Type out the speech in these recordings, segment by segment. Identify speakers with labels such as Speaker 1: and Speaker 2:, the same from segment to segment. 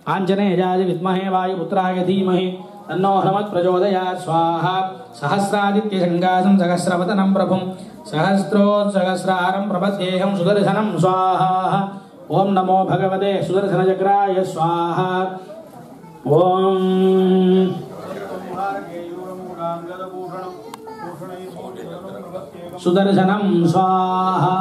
Speaker 1: आञ्जनेयाय विद्महे वायुपुत्राय धीमहि तन्नो हनुमत् प्रचोदयात् स्वाहा सहस्रादित्यशङ्कासं सहस्रवदनं प्रभुं सहस्रोत्सहस्रारं प्रपद्येऽहं सुदर्शनं स्वाहा ओम नमो भगवते सुदर्शनचक्राय स्वाहा ओम सुदर्शनं स्वाहा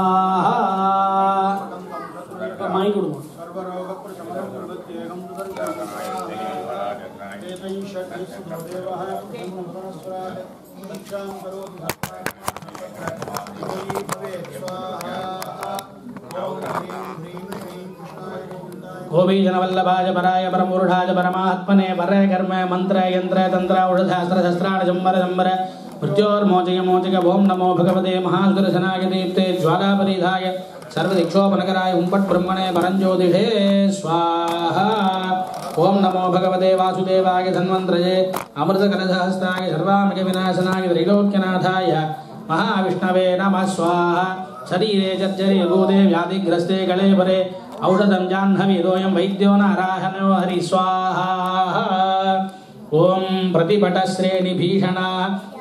Speaker 1: गोपीजनवल्लभाय पराय परमपुरुषाय परमात्मने परे कर्म मंत्र यंत्र तंत्र औषधास्त्र शस्त्राण जंबर जंबर मृत्योर्मोचय मोचय ओम नमो भगवते महासुदर्शनाय दीप्ते ज्वालापरिधाय सर्वदिक्षोपनकराय उम्पट् ब्रह्मणे परञ्ज्योतिषे स्वाहा ओम नमो भगवते वासुदेवाय धन्वंतरये अमृतकलशहस्ताय सर्वामिकविनाशनाय त्रैलोक्यनाथाय महाविष्णवे नमः स्वाहा शरीरे जर्जरे गोदे व्याधिग्रस्ते गले परे औषधं जाह्नवीरोऽयं वैद्यो नारायणो हरि स्वाहा ओम प्रतिपटश्रेणिभीषण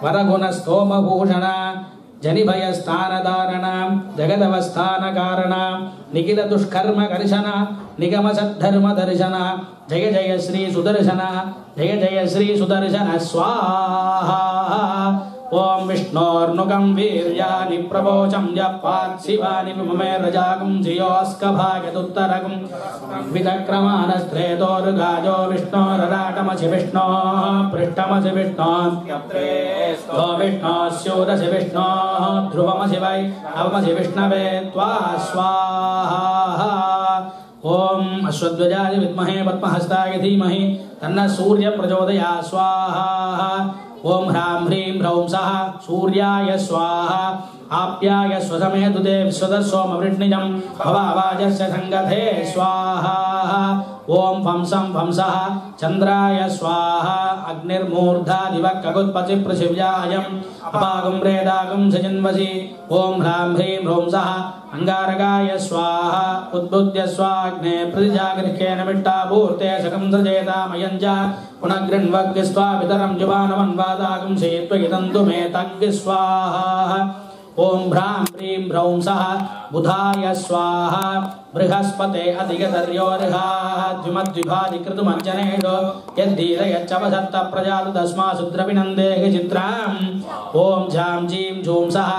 Speaker 1: वरगुणस्तोमभूषण जनिभयस्थानधारण जगदवस्थानकारण निखिलदुष्कर्मकर्षण निगमसद्धर्मदर्शन जय जय श्री सुदर्शन जय जय श्री सुदर्शन स्वाहा ओम विष्णोर्नुकं वीर्यानि प्रवोचं यप्पात् शिवानि विममे रजागं धियोऽस्कभागदुत्तरगं विचक्रमानस्त्रेतोर्गाजो विष्णोरराटमसि विष्णोः पृष्ठमसि विष्णोः तो विष्णोस्योदसि विष्णोः ध्रुवमसि वै अवमसि विष्णवे त्वा स्वाहा ओम अश्वध्वजाय विद्महे पद्महस्ताय धीमहि तन्नः सूर्यः प्रचोदयात् स्वाहा ओम ह्रां ह्रीं ह्रौं सः सूर्याय स्वाहा आप्याय स्वसमेतुते विश्वदस्सोमवृष्णिजं भवावाजस्य संगते स्वाहा ओम फंसं फंसः चंद्राय स्वाहा अग्निर्मूर्धा दिवक्कगुत्पति पृथिव्यायं अपागं प्रेदागं सजन्वसि ओम ह्रां ह्रीं ह्रौं सः अंगारकाय स्वाहा उद्बुद्ध्य स्वाग्ने प्रतिजागृह्येन मिट्टापूर्ते सकं सजेतामयं च पुनर्गृह्ण्वग्स्वा पितरं जुबानवन्वादागं सेत्वगिदन्तु मे तग्स्वाहा ओम ह्रां ह्रीं ह्रौं सः बुधाय स्वाहा बृहस्पते अधिगतर्योर्हाद्युमद्विभाजिकृतमञ्जनेषु यद्धीरयच्चवसत्त प्रजातु तस्मात् द्रविनन्देहि चित्राम् ओम झां जीं झूं सः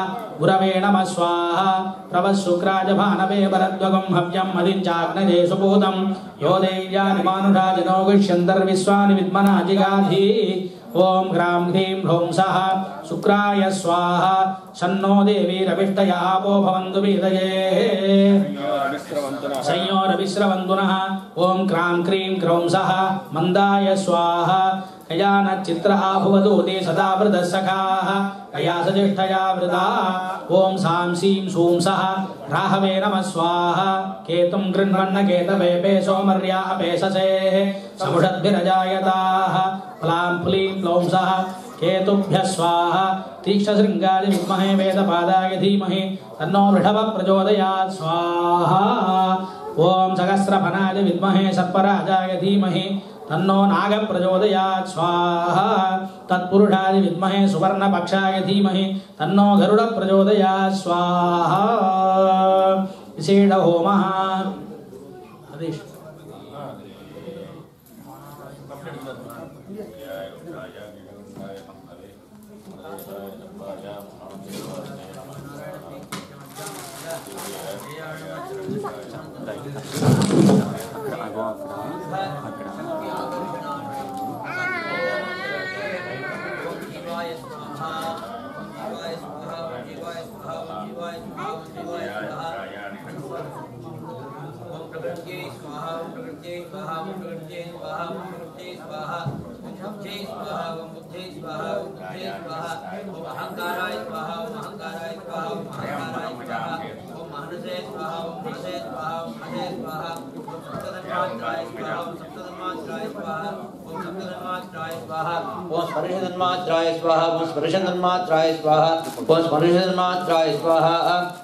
Speaker 1: गुरवे नमः स्वाहा प्रभस्सुक्राज भानवे वरद्वगं हव्यं मदिञ्चाग्नजे सुपूतं यो देव्यानि मानुषाजिनो गुष्यन्तर्विश्वानि विद्मना जिगाधि ओम ह्रां ह्रीं ह्रौं सः शुक्राय स्वाहा शन्नो देवीरविष्टया आपो भवन्तु वीदये संयोरविश्रवन्तुनः ओम क्रां क्रीं क्रौं सः मंदाय स्वाहा कयानच्चित्र आभुवदूते सदा वृतः सखाः कया सजिष्ठया वृता ओम सां सीं सूं सः राहवे नमः स्वाहा केतुं गृह्णन्न केतवे पेशोमर्या अपेशसे समुषद्भिरजायताः प्लां प्लीं प्लौं सः केतुभ्यः स्वाहा तीक्ष्णशृङ्गाय विद्महे वेदपादाय धीमहि तन्नो वृषभः प्रचोदयात् स्वाहा ओम सहस्रफनाय विद्महे सर्पराजाय धीमहि तन्नो नागः प्रचोदयात् स्वाहा तत्पुरुषाय विद्महे सुवर्णपक्षाय धीमहि तन्नो गरुडः प्रचोदयात् स्वाहा विशेष होमः आदेश
Speaker 2: ओम स्पर्शतन्मात्राय स्वाहा ओम स्पर्शतन्मात्राय स्वाहा ओम स्पर्शतन्मात्राय स्वाहा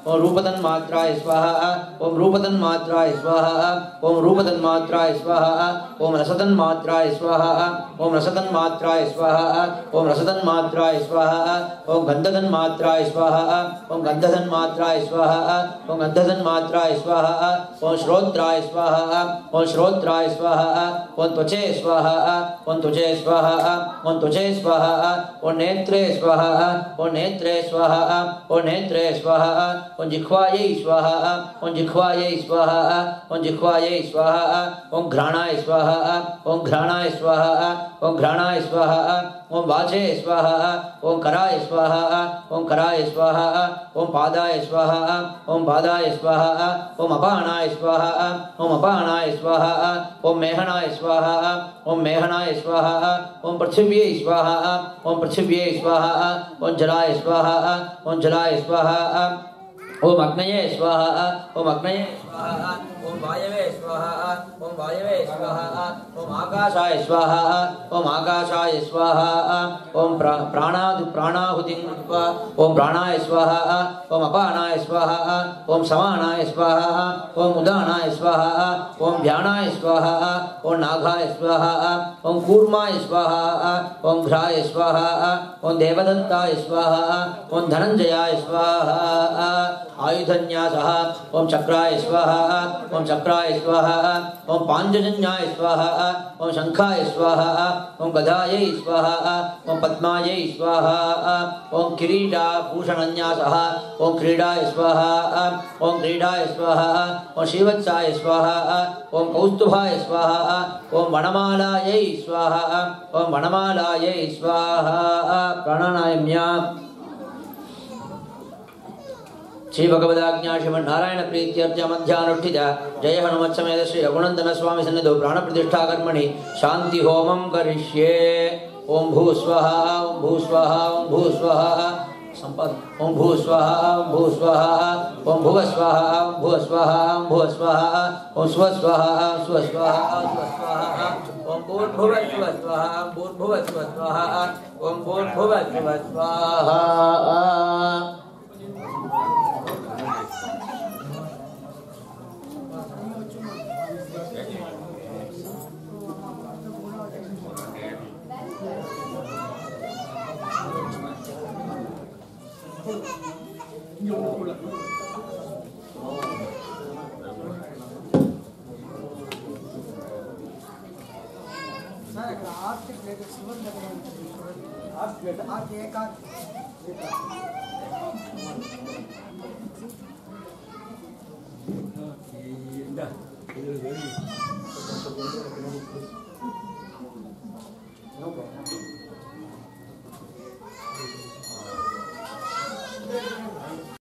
Speaker 2: ओम रूपतन्मात्राय स्वाहा ओम रूपतन्मात्राय स्वाहा ओम रूपतन्मात्राय स्वाहा ओम रसतन्मात्राय स्वाहा ओम रसतन्मात्राय स्वाहा ओम रसतन्मात्राय स्वाहा ओम गन्धतन्मात्राय स्वाहा ओम गन्धतन्मात्राय स्वाहा ओम गन्धतन्मात्राय स्वाहा ओम श्रोत्राय स्वाहा ओम श्रोत्राय स्वाहा ओम त्वचे स्वाहा ओम त्वचे स्वाहा ओम त्वचे स्वाहा ओम नेत्रे स्वाहा ओम नेत्रे स्वाहा ओम नेत्रे स्वाहा ओम जिह्वायै स्वाहा ओम जिह्वायै स्वाहा ओम जिह्वायै स्वाहा ओम घ्राणाय स्वाहा ओम घ्राणाय स्वाहा ओम घ्राणाय स्वाहा ओम वाचे स्वाहा ओम कराय स्वाहा ओम कराय स्वाहा ओम पादाय स्वाहा ओम पादाय स्वाहा ओम अपानाय स्वाहा ओम अपानाय स्वाहा ओम मेहनाय स्वाहा ओम मेहनाय स्वाहा ओम पृथिव्यै स्वाहा ओम पृथिव्यै स्वाहा ओम जलाय स्वाहा ओम जलाय स्वाहा ओम अग्नये स्वाहा ओम अग्नये स्वाहा ओम वायवे स्वाहा ओम वायवे स्वाहा ओम आकाशाय स्वाहा ओम आकाशाय स्वाहा ओम प्राणाहुतिं कृत्वा ओम प्राणाय स्वाहा ओम अपानाय स्वाहा ओम समानाय स्वाहा ओम उदानाय स्वाहा ओम व्यानाय स्वाहा ओम नागाय स्वाहा ओम कूर्माय स्वाहा ओम घ्राय स्वाहा ओम देवदत्ताय स्वाहा ओम धनंजयाय स्वाहा आयुधन्यासः ओम चक्राय स्वाहा ओम चक्राय स्वाहा ओम पांचजन्याय स्वाहा ओम शंखाय स्वाहा ओम गदायै स्वाहा ओम पद्मायै स्वाहा ओम किरीटाभूषणन्यासः ओम क्रीडाय स्वाहा ओम क्रीडाय स्वाहा ओम श्रीवत्साय स्वाहा ओम कौस्तुभाय स्वाहा ओम वनमालायै स्वाहा ओम वनमालायै स्वाहा प्राणानायम्या श्री भगवदाज्ञा श्रीमन्नारायण प्रीत्यर्थ मध्यानुष्ठित जय हनुमत् समेत श्री रघुनंदन स्वामी सन्निधौ प्राण प्रतिष्ठा कर्मणि शांति होमं करिष्ये ओम भू स्वाहा ओम भू स्वाहा ओम भू स्वाहा संपद ओम भू स्वाहा ओम भू स्वाहा ओम भुव स्वाहा ओम भुव स्वाहा ओम भुव स्वाहा ओम स्व स्वाहा स्व स्वाहा स्व स्वाहा ओम भूर्भुव स्व स्वाहा भूर्भुव स्व स्वाहा ओम भूर्भुव स्व स्वाहा